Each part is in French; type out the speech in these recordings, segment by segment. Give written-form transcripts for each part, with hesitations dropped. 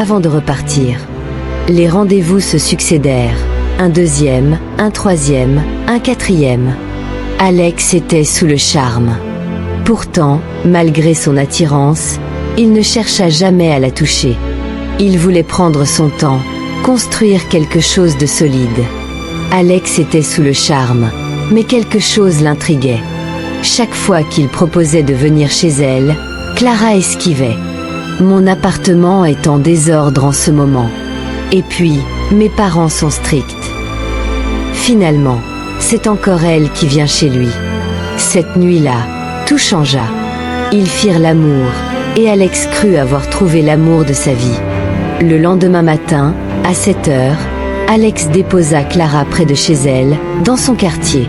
avant de repartir. Les rendez-vous se succédèrent. Un deuxième, un troisième, un quatrième. Alex était sous le charme. Pourtant, malgré son attirance, il ne chercha jamais à la toucher. Il voulait prendre son temps, construire quelque chose de solide. Alex était sous le charme, mais quelque chose l'intriguait. Chaque fois qu'il proposait de venir chez elle, Clara esquivait. « Mon appartement est en désordre en ce moment. Et puis, mes parents sont stricts. » Finalement, c'est encore elle qui vient chez lui. Cette nuit-là, tout changea. Ils firent l'amour, et Alex crut avoir trouvé l'amour de sa vie. Le lendemain matin, à 7 heures, Alex déposa Clara près de chez elle, dans son quartier.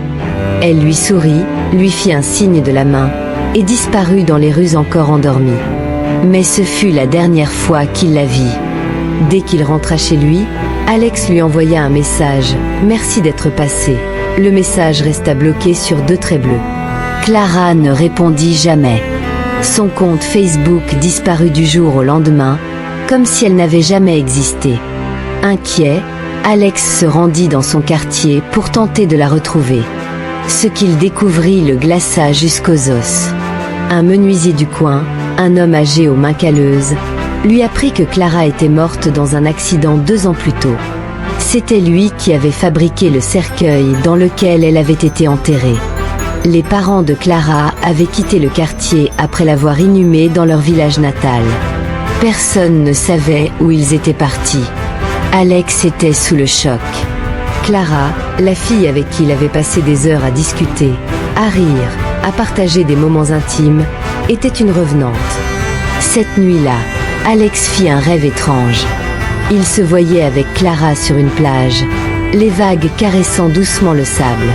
Elle lui sourit, lui fit un signe de la main, et disparut dans les rues encore endormies. Mais ce fut la dernière fois qu'il la vit. Dès qu'il rentra chez lui, Alex lui envoya un message « Merci d'être passé ». Le message resta bloqué sur 2 traits bleus. Clara ne répondit jamais. Son compte Facebook disparut du jour au lendemain, comme si elle n'avait jamais existé. Inquiet, Alex se rendit dans son quartier pour tenter de la retrouver. Ce qu'il découvrit le glaça jusqu'aux os. Un menuisier du coin, un homme âgé aux mains calleuses, lui apprit que Clara était morte dans un accident 2 ans plus tôt. C'était lui qui avait fabriqué le cercueil dans lequel elle avait été enterrée. Les parents de Clara avaient quitté le quartier après l'avoir inhumée dans leur village natal. Personne ne savait où ils étaient partis. Alex était sous le choc. Clara, la fille avec qui il avait passé des heures à discuter, à rire, à partager des moments intimes, était une revenante. Cette nuit-là, Alex fit un rêve étrange. Il se voyait avec Clara sur une plage, les vagues caressant doucement le sable.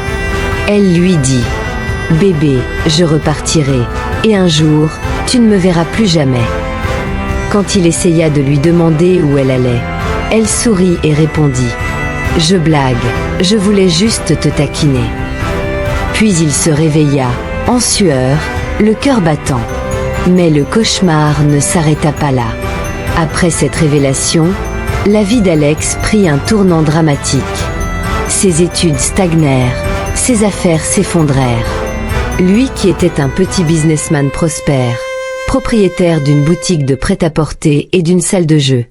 Elle lui dit « Bébé, je repartirai, et un jour, tu ne me verras plus jamais. » Quand il essaya de lui demander où elle allait, elle sourit et répondit « Je blague, je voulais juste te taquiner. » Puis il se réveilla, en sueur, le cœur battant. Mais le cauchemar ne s'arrêta pas là. Après cette révélation, la vie d'Alex prit un tournant dramatique. Ses études stagnèrent, ses affaires s'effondrèrent. Lui qui était un petit businessman prospère, propriétaire d'une boutique de prêt-à-porter et d'une salle de jeu,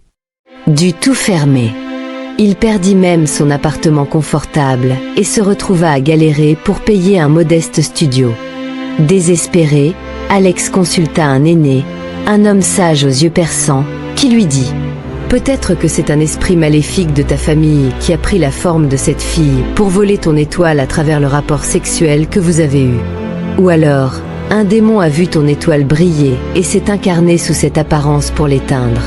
dut tout fermer. Il perdit même son appartement confortable et se retrouva à galérer pour payer un modeste studio. Désespéré, Alex consulta un aîné, un homme sage aux yeux perçants, qui lui dit « Peut-être que c'est un esprit maléfique de ta famille qui a pris la forme de cette fille pour voler ton étoile à travers le rapport sexuel que vous avez eu. Ou alors, un démon a vu ton étoile briller et s'est incarné sous cette apparence pour l'éteindre. »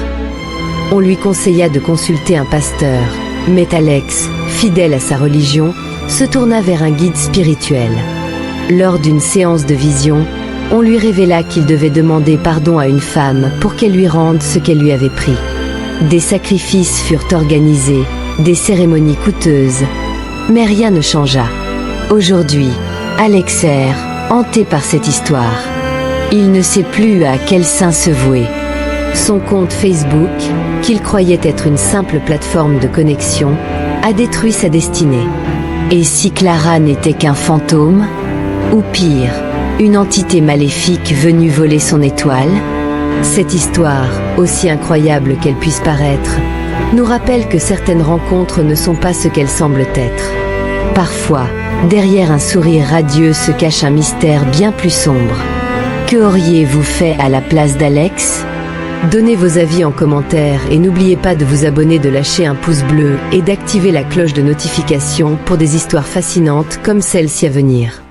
On lui conseilla de consulter un pasteur, mais Alex, fidèle à sa religion, se tourna vers un guide spirituel. Lors d'une séance de vision, on lui révéla qu'il devait demander pardon à une femme pour qu'elle lui rende ce qu'elle lui avait pris. Des sacrifices furent organisés, des cérémonies coûteuses, mais rien ne changea. Aujourd'hui, Alex erre, hanté par cette histoire. Il ne sait plus à quel saint se vouer. Son compte Facebook, qu'il croyait être une simple plateforme de connexion, a détruit sa destinée. Et si Clara n'était qu'un fantôme? Ou pire, une entité maléfique venue voler son étoile? Cette histoire, aussi incroyable qu'elle puisse paraître, nous rappelle que certaines rencontres ne sont pas ce qu'elles semblent être. Parfois, derrière un sourire radieux se cache un mystère bien plus sombre. Que auriez-vous fait à la place d'Alex? Donnez vos avis en commentaire et n'oubliez pas de vous abonner, de lâcher un pouce bleu et d'activer la cloche de notification pour des histoires fascinantes comme celle-ci à venir.